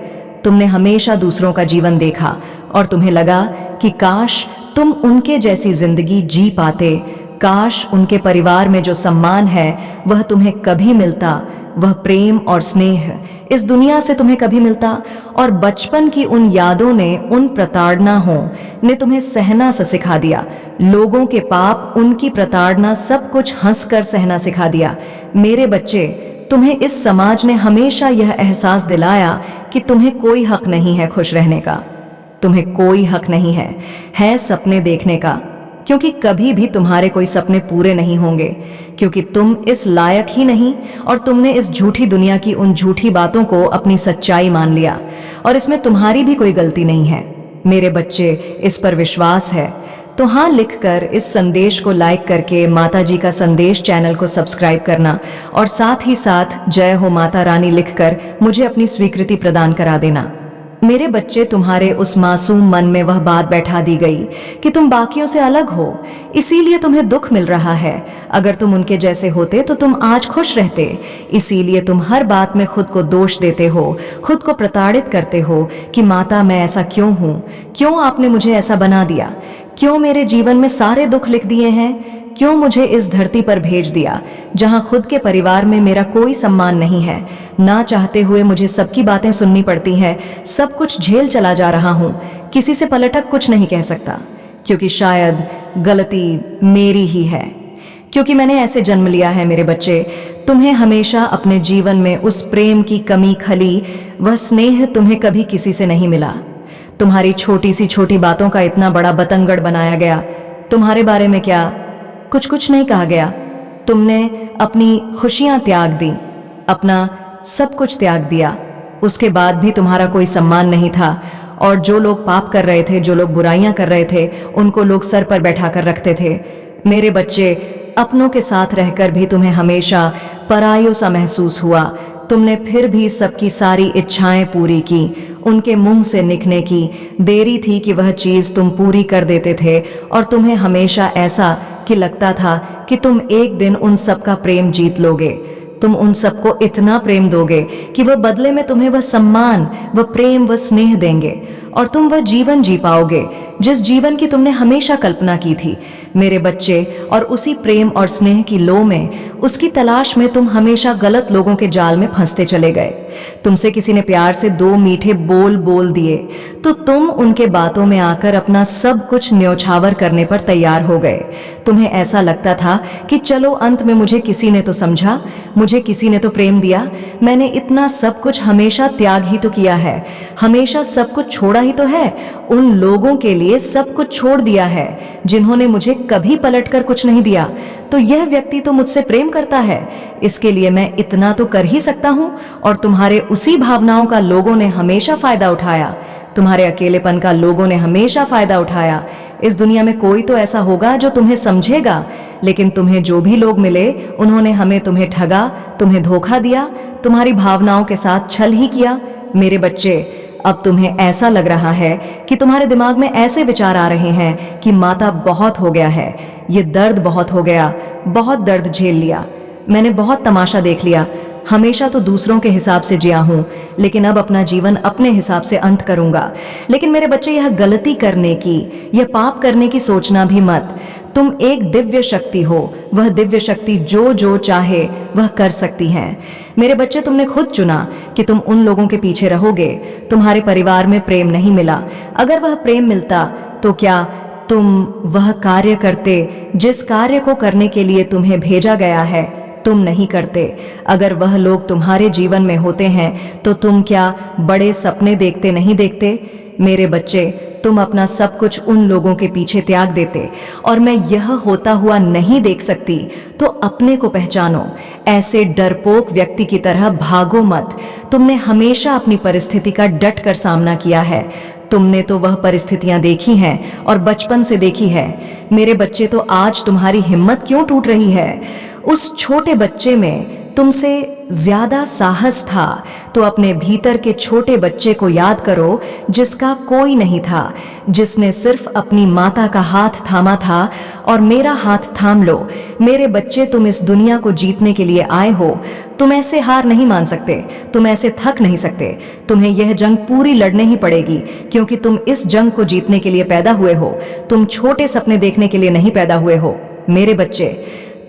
[SPEAKER 1] तुमने हमेशा दूसरों का जीवन देखा और तुम्हें लगा कि काश तुम उनके जैसी जिंदगी जी पाते, काश उनके परिवार में जो सम्मान है वह तुम्हें कभी मिलता, वह प्रेम और स्नेह इस दुनिया से तुम्हें कभी मिलता। और बचपन की उन यादों ने, उन प्रताड़नाओं ने तुम्हें सहना सा सिखा दिया। लोगों के पाप, उनकी प्रताड़ना, सब कुछ हंसकर सहना सिखा दिया। मेरे बच्चे, तुम्हें इस समाज ने हमेशा यह एहसास दिलाया कि तुम्हें कोई हक नहीं है खुश रहने का, तुम्हें कोई हक नहीं है सपने देखने का, क्योंकि कभी भी तुम्हारे कोई सपने पूरे नहीं होंगे, क्योंकि तुम इस लायक ही नहीं, और तुमने इस झूठी दुनिया की उन झूठी बातों को अपनी सच्चाई मान लिया, और इसमें तुम्हारी भी कोई गलती नहीं है। मेरे बच्चे, इस पर विश्वास है तो हाँ लिखकर इस संदेश को लाइक करके माता जी का संदेश चैनल को सब्सक्राइब करना, और साथ ही साथ जय हो माता रानी लिखकर मुझे अपनी स्वीकृति प्रदान करा देना। मेरे बच्चे, तुम्हारे उस मासूम मन में वह बात बैठा दी गई कि तुम बाकियों से अलग हो, इसीलिए तुम्हें दुख मिल रहा है। अगर तुम उनके जैसे होते तो तुम आज खुश रहते। इसीलिए तुम हर बात में खुद को दोष देते हो, खुद को प्रताड़ित करते हो कि माता, मैं ऐसा क्यों हूँ, क्यों आपने मुझे ऐसा बना दिया, क्यों मेरे जीवन में सारे दुख लिख दिए हैं, क्यों मुझे इस धरती पर भेज दिया जहां खुद के परिवार में मेरा कोई सम्मान नहीं है। ना चाहते हुए मुझे सबकी बातें सुननी पड़ती हैं, सब कुछ झेल चला जा रहा हूं, किसी से पलटक कुछ नहीं कह सकता, क्योंकि शायद गलती मेरी ही है, क्योंकि मैंने ऐसे जन्म लिया है। मेरे बच्चे, तुम्हें हमेशा अपने जीवन में उस प्रेम की कमी खली, वह स्नेह तुम्हें कभी किसी से नहीं मिला। तुम्हारी छोटी सी छोटी बातों का इतना बड़ा बतंगड़ बनाया गया। तुम्हारे बारे में क्या कुछ नहीं कहा गया। तुमने अपनी खुशियां त्याग दी, अपना सब कुछ त्याग दिया, उसके बाद भी तुम्हारा कोई सम्मान नहीं था। और जो लोग पाप कर रहे थे, जो लोग बुराइयां कर रहे थे, उनको लोग सर पर बैठा कर रखते थे। मेरे बच्चे, अपनों के साथ रहकर भी तुम्हें हमेशा परायों सा महसूस हुआ। तुमने फिर भी सबकी सारी इच्छाएं पूरी की, उनके मुंह से निकलने की देरी थी कि वह चीज तुम पूरी कर देते थे। और तुम्हें हमेशा ऐसा कि लगता था कि तुम एक दिन उन सब का प्रेम जीत लोगे, तुम उन सबको इतना प्रेम दोगे कि वह बदले में तुम्हें वह सम्मान, वह प्रेम, वह स्नेह देंगे, और तुम वह जीवन जी पाओगे जिस जीवन की तुमने हमेशा कल्पना की थी। मेरे बच्चे, और उसी प्रेम और स्नेह की लो में, उसकी तलाश में तुम हमेशा गलत लोगों के जाल में फंसते चले गए। तुमसे किसी ने प्यार से दो मीठे बोल दिए तो तुम उनके बातों में आकर अपना सब कुछ न्योछावर करने पर तैयार हो गए। तुम्हें ऐसा लगता था कि चलो अंत में मुझे किसी ने तो समझा, मुझे किसी ने तो प्रेम दिया, मैंने इतना सब कुछ हमेशा त्याग ही तो किया है, हमेशा सब कुछ छोड़ा ही तो है, उन लोगों के लिए सब कुछ छोड़ दिया है जिन्होंने मुझे कभी पलटकर कुछ नहीं दिया। तो यह व्यक्ति तो मुझसे प्रेम करता है, इसके लिए मैं इतना तो कर ही सकता हूं। और तुम्हारे उसी भावनाओं का लोगों ने हमेशा फायदा उठाया, तुम्हारे अकेलेपन का लोगों ने हमेशा फायदा उठाया। इस दुनिया में कोई तो ऐसा होगा जो तुम्हें समझेगा, लेकिन तुम्हें जो भी लोग मिले उन्होंने तुम्हें ठगा, तुम्हें धोखा दिया, तुम्हारी भावनाओं के साथ छल ही किया। मेरे बच्चे, अब तुम्हें ऐसा लग रहा है कि तुम्हारे दिमाग में ऐसे विचार आ रहे हैं कि माता, बहुत हो गया है, ये दर्द बहुत हो गया, बहुत दर्द झेल लिया, मैंने बहुत तमाशा देख लिया, हमेशा तो दूसरों के हिसाब से जिया हूं, लेकिन अब अपना जीवन अपने हिसाब से अंत करूंगा। लेकिन मेरे बच्चे, यह गलती करने की, यह पाप करने की सोचना भी मत। तुम एक दिव्य शक्ति हो, वह दिव्य शक्ति जो चाहे वह कर सकती है। मेरे बच्चे, तुमने खुद चुना कि तुम उन लोगों के पीछे रहोगे। तुम्हारे परिवार में प्रेम नहीं मिला, अगर वह प्रेम मिलता तो क्या तुम वह कार्य करते जिस कार्य को करने के लिए तुम्हें भेजा गया है? तुम नहीं करते। अगर वह लोग तुम्हारे जीवन में होते हैं तो तुम क्या बड़े सपने देखते नहीं देखते? मेरे बच्चे, तुम अपना सब कुछ उन लोगों के पीछे त्याग देते और मैं यह होता हुआ नहीं देख सकती, तो अपने को पहचानो। ऐसे डरपोक व्यक्ति की तरह भागो मत। तुमने हमेशा अपनी परिस्थिति का डट कर सामना किया है। तुमने तो वह परिस्थितियां देखी हैं और बचपन से देखी है। मेरे बच्चे, तो आज तुम्हारी हिम्मत क्यों टूट रही है? उस छोटे बच्चे में तुमसे ज्यादा साहस था, तो अपने भीतर के छोटे बच्चे को याद करो जिसका कोई नहीं था, जिसने सिर्फ अपनी माता का हाथ थामा था। और मेरा हाथ थाम लो। मेरे बच्चे, तुम इस दुनिया को जीतने के लिए आए हो। तुम ऐसे हार नहीं मान सकते, तुम ऐसे थक नहीं सकते। तुम्हें यह जंग पूरी लड़ने ही पड़ेगी, क्योंकि तुम इस जंग को जीतने के लिए पैदा हुए हो। तुम छोटे सपने देखने के लिए नहीं पैदा हुए हो। मेरे बच्चे,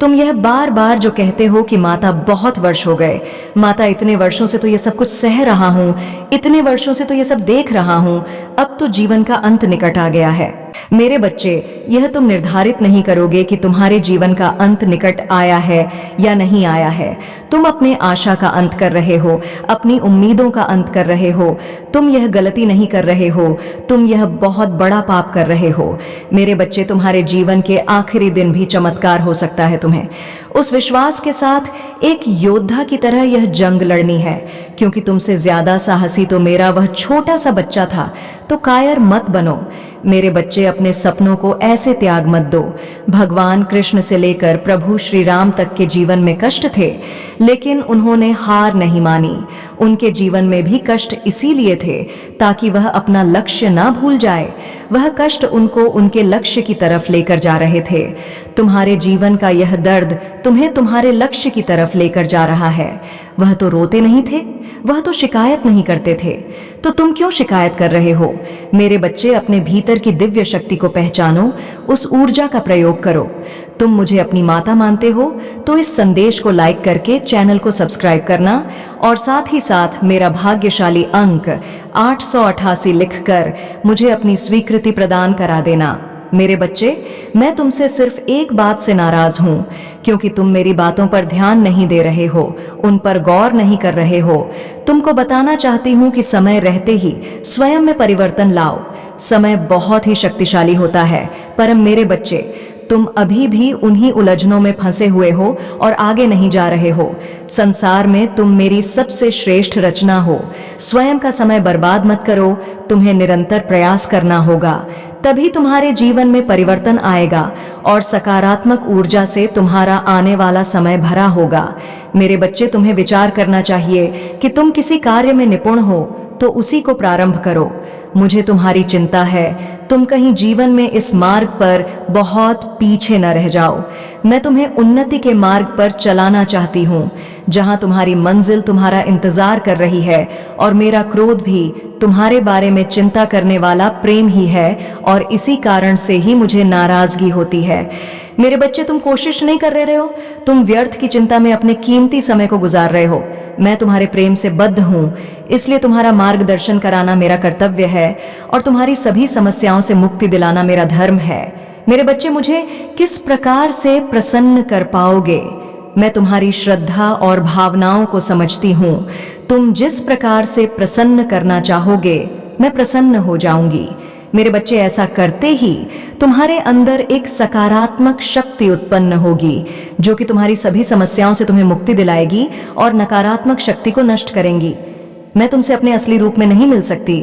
[SPEAKER 1] तुम यह बार बार जो कहते हो कि माता बहुत वर्ष हो गए, माता इतने वर्षों से तो ये सब कुछ सह रहा हूं, इतने वर्षों से तो ये सब देख रहा हूं, अब तो जीवन का अंत निकट आ गया है। मेरे बच्चे, यह तुम निर्धारित नहीं करोगे कि तुम्हारे जीवन का अंत निकट आया है या नहीं आया है। तुम अपने आशा का अंत कर रहे हो, अपनी उम्मीदों का अंत कर रहे हो। तुम यह गलती नहीं कर रहे हो, तुम यह बहुत बड़ा पाप कर रहे हो। मेरे बच्चे, तुम्हारे जीवन के आखिरी दिन भी चमत्कार हो सकता है। तुम्हें उस विश्वास के साथ एक योद्धा की तरह यह जंग लड़नी है, क्योंकि तुमसे ज्यादा साहसी तो मेरा वह छोटा सा बच्चा था। तो कायर मत बनो। मेरे बच्चे, अपने सपनों को ऐसे त्याग मत दो। भगवान कृष्ण से लेकर प्रभु श्री राम तक के जीवन में कष्ट थे, लेकिन उन्होंने हार नहीं मानी। उनके जीवन में भी कष्ट इसीलिए थे ताकि वह अपना लक्ष्य ना भूल जाए। वह कष्ट उनको उनके लक्ष्य की तरफ लेकर जा रहे थे। तुम्हारे जीवन का यह दर्द तुम्हें तुम्हारे लक्ष्य की तरफ लेकर जा रहा है। वह तो रोते नहीं थे, वह तो शिकायत नहीं करते थे, तो तुम क्यों शिकायत कर रहे हो? मेरे बच्चे, अपने भीतर की दिव्य शक्ति को पहचानो, उस ऊर्जा का प्रयोग करो। तुम मुझे अपनी माता मानते हो तो इस संदेश को लाइक करके चैनल को सब्सक्राइब करना और साथ ही साथ मेरा भाग्यशाली अंक 888 लिखकर मुझे अपनी स्वीकृति प्रदान करा देना। मेरे बच्चे, मैं तुमसे सिर्फ एक बात से नाराज हूं, क्योंकि तुम मेरी बातों पर ध्यान नहीं दे रहे हो, उन पर गौर नहीं कर रहे हो। तुमको बताना चाहती हूं कि समय रहते ही स्वयं में परिवर्तन लाओ। समय बहुत ही शक्तिशाली होता है, पर मेरे बच्चे, तुम अभी भी उन्हीं उलझनों में फंसे हुए हो और आगे नहीं जा रहे हो। संसार में तुम मेरी सबसे श्रेष्ठ रचना हो। स्वयं का समय बर्बाद मत करो, तुम्हें निरंतर प्रयास करना होगा, तभी तुम्हारे जीवन में परिवर्तन आएगा और सकारात्मक ऊर्जा से तुम्हारा आने वाला समय भरा होगा। मेरे बच्चे, तुम्हें विचार करना चाहिए कि तुम किसी कार्य में निपुण हो तो उसी को प्रारंभ करो। मुझे तुम्हारी चिंता है, तुम कहीं जीवन में इस मार्ग पर बहुत पीछे न रह जाओ। मैं तुम्हें उन्नति के मार्ग पर चलाना चाहती हूँ, जहाँ तुम्हारी मंजिल तुम्हारा इंतजार कर रही है। और मेरा क्रोध भी तुम्हारे बारे में चिंता करने वाला प्रेम ही है, और इसी कारण से ही मुझे नाराजगी होती है। मेरे बच्चे, तुम कोशिश नहीं कर रहे हो, तुम व्यर्थ की चिंता में अपने कीमती समय को गुजार रहे हो। मैं तुम्हारे प्रेम से बद्ध हूं, इसलिए तुम्हारा मार्गदर्शन कराना मेरा कर्तव्य है और तुम्हारी सभी समस्याओं से मुक्ति दिलाना मेरा धर्म है। मेरे बच्चे, मुझे किस प्रकार से प्रसन्न कर पाओगे? मैं तुम्हारी श्रद्धा और भावनाओं को समझती हूँ। तुम जिस प्रकार से प्रसन्न करना चाहोगे, मैं प्रसन्न हो जाऊंगी। मेरे बच्चे, ऐसा करते ही तुम्हारे अंदर एक सकारात्मक शक्ति उत्पन्न होगी, जो कि तुम्हारी सभी समस्याओं से तुम्हें मुक्ति दिलाएगी और नकारात्मक शक्ति को नष्ट करेंगी। मैं तुमसे अपने असली रूप में नहीं मिल सकती,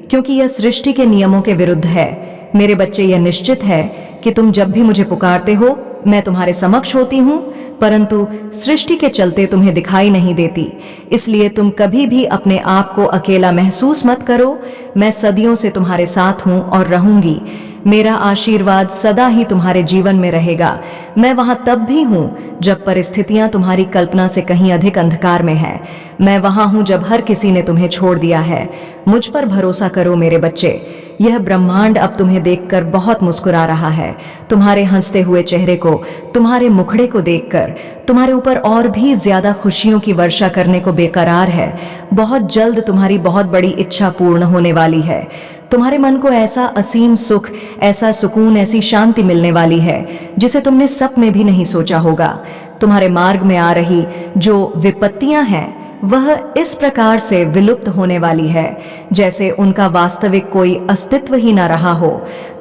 [SPEAKER 1] क्योंकि यह सृष्टि के नियमों के विरुद्ध है। मेरे बच्चे, यह निश्चित है कि तुम जब भी मुझे पुकारते हो, मैं तुम्हारे समक्ष होती हूँ, परंतु सृष्टि के चलते तुम्हें दिखाई नहीं देती। इसलिए तुम कभी भी अपने आप को अकेला महसूस मत करो। मैं सदियों से तुम्हारे साथ हूँ और रहूंगी। मेरा आशीर्वाद सदा ही तुम्हारे जीवन में रहेगा। मैं वहां तब भी हूँ जब परिस्थितियां तुम्हारी कल्पना से कहीं अधिक अंधकार में है। मैं वहां हूँ जब हर किसी ने तुम्हें छोड़ दिया है। मुझ पर भरोसा करो मेरे बच्चे। यह ब्रह्मांड अब तुम्हें देखकर बहुत मुस्कुरा रहा है। तुम्हारे हंसते हुए चेहरे को, तुम्हारे मुखड़े को देखकर तुम्हारे ऊपर और भी ज्यादा खुशियों की वर्षा करने को बेकरार है। बहुत जल्द तुम्हारी बहुत बड़ी इच्छा पूर्ण होने वाली है। तुम्हारे मन को ऐसा असीम सुख, ऐसा सुकून, ऐसी शांति मिलने वाली है जिसे तुमने सपने भी नहीं सोचा होगा। तुम्हारे मार्ग में आ रही जो विपत्तियां हैं वह इस प्रकार से विलुप्त होने वाली है जैसे उनका वास्तविक कोई अस्तित्व ही न रहा हो।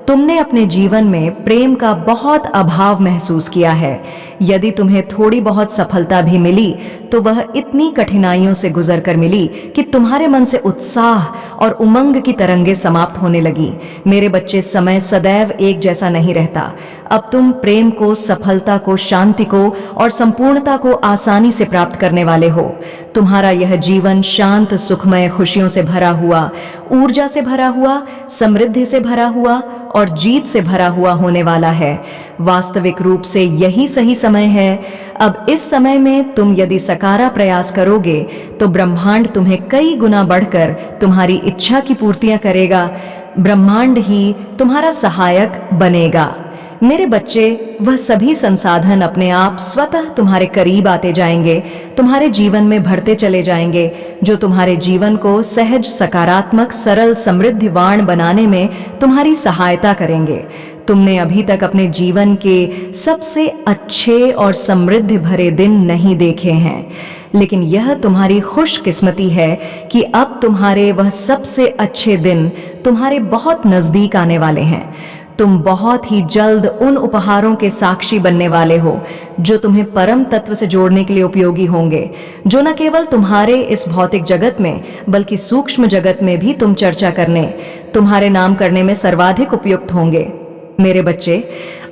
[SPEAKER 1] तुमने अपने जीवन में प्रेम का बहुत अभाव महसूस किया है। यदि तुम्हें थोड़ी बहुत सफलता भी मिली तो वह इतनी कठिनाइयों से गुजर कर मिली कि तुम्हारे मन से उत्साह और उमंग की तरंगे समाप्त होने लगी। मेरे बच्चे, समय सदैव एक जैसा नहीं रहता। अब तुम प्रेम को, सफलता को, शांति को और संपूर्णता को आसानी से प्राप्त करने वाले हो। तुम्हारा यह जीवन शांत, सुखमय, खुशियों से भरा हुआ, ऊर्जा से भरा हुआ, समृद्धि से भरा हुआ और जीत से भरा हुआ होने वाला है। वास्तविक रूप से यही सही समय है। अब इस समय में तुम यदि सकारा प्रयास करोगे तो ब्रह्मांड तुम्हें कई गुना बढ़कर तुम्हारी इच्छा की पूर्तियां करेगा। ब्रह्मांड ही तुम्हारा सहायक बनेगा। मेरे बच्चे, वह सभी संसाधन अपने आप स्वतः तुम्हारे करीब आते जाएंगे, तुम्हारे जीवन में भरते चले जाएंगे, जो तुम्हारे जीवन को सहज, सकारात्मक, सरल, समृद्धिवान बनाने में तुम्हारी सहायता करेंगे। तुमने अभी तक अपने जीवन के सबसे अच्छे और समृद्धि भरे दिन नहीं देखे हैं, लेकिन यह तुम्हारी खुशकिस्मती है कि अब तुम्हारे वह सबसे अच्छे दिन तुम्हारे बहुत नजदीक आने वाले हैं। तुम बहुत ही जल्द उन उपहारों के साक्षी बनने वाले हो जो तुम्हें परम तत्व से जोड़ने के लिए उपयोगी होंगे, जो न केवल तुम्हारे इस भौतिक जगत में बल्कि सूक्ष्म जगत में भी तुम चर्चा करने, तुम्हारे नाम करने में सर्वाधिक उपयुक्त होंगे। मेरे बच्चे,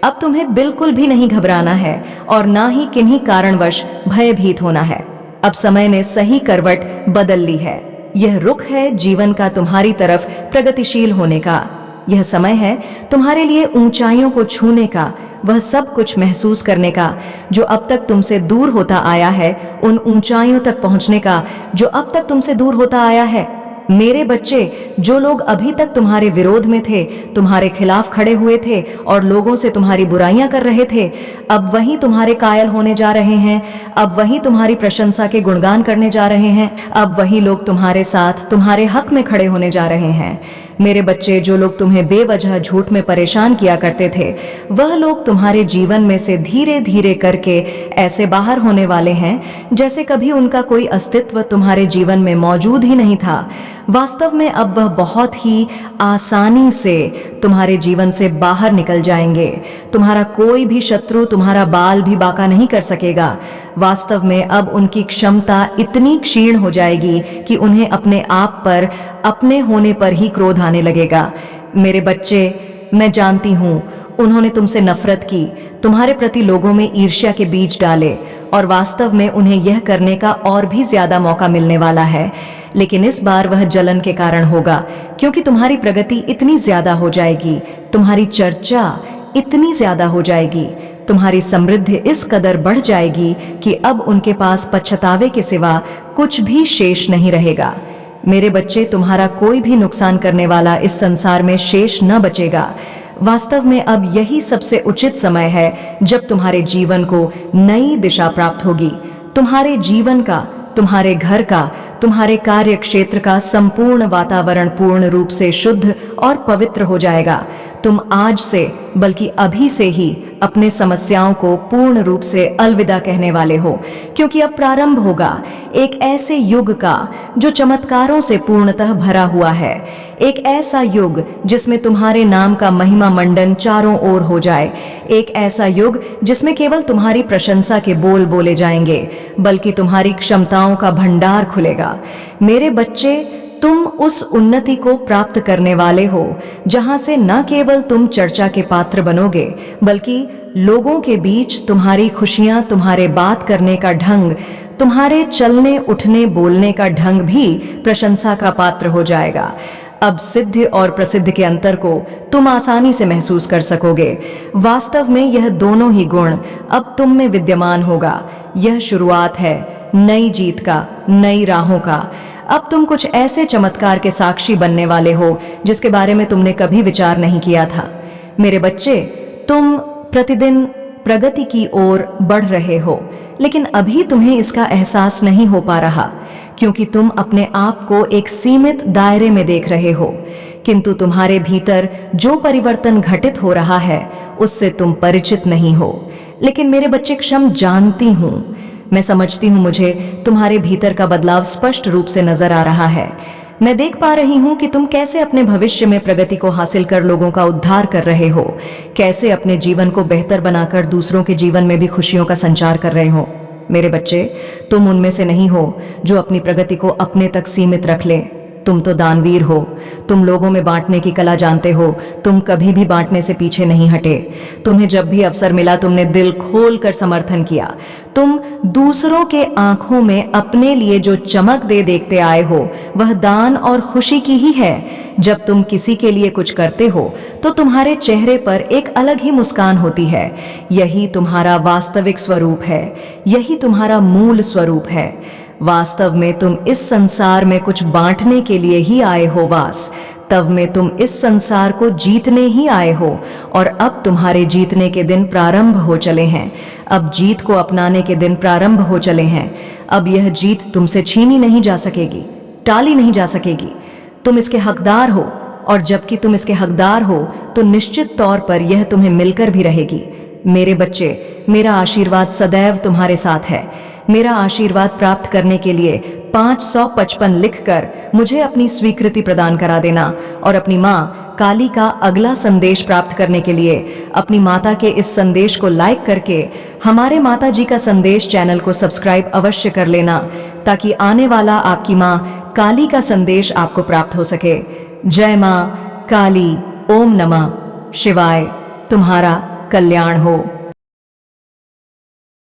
[SPEAKER 1] अब तुम्हें बिल्कुल भी नहीं घबराना है और ना ही किन्हीं कारणवश भयभीत होना है। अब समय ने सही करवट बदल ली है। यह रुख है जीवन का तुम्हारी तरफ प्रगतिशील होने का। यह समय है तुम्हारे लिए ऊंचाइयों को छूने का, वह सब कुछ महसूस करने का जो अब तक तुमसे दूर होता आया है, उन ऊंचाइयों तक पहुंचने का जो अब तक तुमसे दूर होता आया है। मेरे बच्चे, जो लोग अभी तक तुम्हारे विरोध में थे, तुम्हारे खिलाफ खड़े हुए थे और लोगों से तुम्हारी बुराइयां कर रहे थे, अब वही तुम्हारे कायल होने जा रहे हैं। अब वही तुम्हारी प्रशंसा के गुणगान करने जा रहे हैं। अब वही लोग तुम्हारे साथ, तुम्हारे हक में खड़े होने जा रहे हैं। मेरे बच्चे, जो लोग तुम्हें बेवजह झूठ में परेशान किया करते थे, वह लोग तुम्हारे जीवन में से धीरे धीरे करके ऐसे बाहर होने वाले हैं जैसे कभी उनका कोई अस्तित्व तुम्हारे जीवन में मौजूद ही नहीं था। वास्तव में अब वह बहुत ही आसानी से तुम्हारे जीवन से बाहर निकल जाएंगे। तुम्हारा कोई भी शत्रु तुम्हारा बाल भी बांका नहीं कर सकेगा। वास्तव में अब उनकी क्षमता इतनी क्षीण हो जाएगी कि उन्हें अपने आप पर, अपने होने पर ही क्रोध आने लगेगा। मेरे बच्चे, मैं जानती हूँ उन्होंने तुमसे नफरत की, तुम्हारे प्रति लोगों में ईर्ष्या के बीज डाले और वास्तव में उन्हें यह करने का और भी ज्यादा मौका मिलने वाला है। लेकिन इस बार वह जलन के कारण होगा, क्योंकि तुम्हारी प्रगति इतनी ज्यादा हो जाएगी, तुम्हारी चर्चा इतनी ज्यादा हो जाएगी, तुम्हारी समृद्धि इस कदर बढ़ जाएगी कि अब उनके पास पछतावे के सिवा कुछ भी शेष नहीं रहेगा। मेरे बच्चे, तुम्हारा कोई भी नुकसान करने वाला इस संसार में शेष न बचेगा। वास्तव में अब यही सबसे उचित समय है जब तुम्हारे जीवन को नई दिशा प्राप्त होगी। तुम्हारे जीवन का, तुम्हारे घर का, तुम्हारे कार्य क्षेत्र का संपूर्ण वातावरण पूर्ण रूप से शुद्ध और पवित्र हो जाएगा। तुम आज से, बल्कि अभी से ही अपने समस्याओं को पूर्ण रूप से अलविदा कहने वाले हो, क्योंकि अब प्रारंभ होगा एक ऐसे युग का जो चमत्कारों से पूर्णतः भरा हुआ है। एक ऐसा युग जिसमें तुम्हारे नाम का महिमा मंडन चारों ओर हो जाए। एक ऐसा युग जिसमें केवल तुम्हारी प्रशंसा के बोल बोले जाएंगे, बल्कि तुम्हारी क्षमताओं का भंडार खुलेगा। मेरे बच्चे, तुम उस उन्नति को प्राप्त करने वाले हो जहां से न केवल तुम चर्चा के पात्र बनोगे, बल्कि लोगों के बीच तुम्हारी खुशियां, तुम्हारे बात करने का ढंग, तुम्हारे चलने उठने बोलने का ढंग भी प्रशंसा का पात्र हो जाएगा। अब सिद्ध और प्रसिद्ध के अंतर को तुम आसानी से महसूस कर सकोगे। वास्तव में यह दोनों ही गुण अब तुम में विद्यमान होगा। यह शुरुआत है नई जीत का, नई राहों का। अब तुम कुछ ऐसे चमत्कार के साक्षी बनने वाले हो जिसके बारे में तुमने कभी विचार नहीं किया था। मेरे बच्चे, तुम प्रतिदिन प्रगति की ओर बढ़ रहे हो, लेकिन अभी तुम्हें इसका एहसास नहीं हो पा रहा, क्योंकि तुम अपने आप को एक सीमित दायरे में देख रहे हो। किंतु तुम्हारे भीतर जो परिवर्तन घटित हो रहा है उससे तुम परिचित नहीं हो। लेकिन मेरे बच्चे क्षम जानती हूं, मैं समझती हूं मुझे तुम्हारे भीतर का बदलाव स्पष्ट रूप से नजर आ रहा है। मैं देख पा रही हूं कि तुम कैसे अपने भविष्य में प्रगति को हासिल कर लोगों का उद्धार कर रहे हो, कैसे अपने जीवन को बेहतर बनाकर दूसरों के जीवन में भी खुशियों का संचार कर रहे हो। मेरे बच्चे, तुम उनमें से नहीं हो जो अपनी प्रगति को अपने तक सीमित रख ले। तुम तो दानवीर हो, तुम लोगों में बांटने की कला जानते हो, तुम कभी भी बांटने से पीछे नहीं हटे। तुम्हें जब भी अवसर मिला तुमने दिल खोल कर समर्थन किया। तुम दूसरों के आंखों में अपने लिए जो चमक दे देखते आए हो वह दान और खुशी की ही है। जब तुम किसी के लिए कुछ करते हो तो तुम्हारे चेहरे पर एक अलग ही मुस्कान होती है। यही तुम्हारा वास्तविक स्वरूप है, यही तुम्हारा मूल स्वरूप है। वास्तव में तुम इस संसार में कुछ बांटने के लिए ही आए हो वास। तब में तुम इस संसार को जीतने ही आए हो और अब तुम्हारे जीतने के दिन प्रारंभ हो चले हैं। अब जीत को अपनाने के दिन प्रारंभ हो चले हैं। अब यह जीत तुमसे छीनी नहीं जा सकेगी, टाली नहीं जा सकेगी। तुम इसके हकदार हो और जबकि तुम इसके हकदार हो तो निश्चित तौर पर यह तुम्हें मिलकर भी रहेगी। मेरे बच्चे, मेरा आशीर्वाद सदैव तुम्हारे साथ है। मेरा आशीर्वाद प्राप्त करने के लिए 555 लिखकर मुझे अपनी स्वीकृति प्रदान करा देना और अपनी माँ काली का अगला संदेश प्राप्त करने के लिए अपनी माता के इस संदेश को लाइक करके हमारे माता जी का संदेश चैनल को सब्सक्राइब अवश्य कर लेना, ताकि आने वाला आपकी माँ काली का संदेश आपको प्राप्त हो सके। जय माँ काली, ओम नमः शिवाय। तुम्हारा कल्याण हो।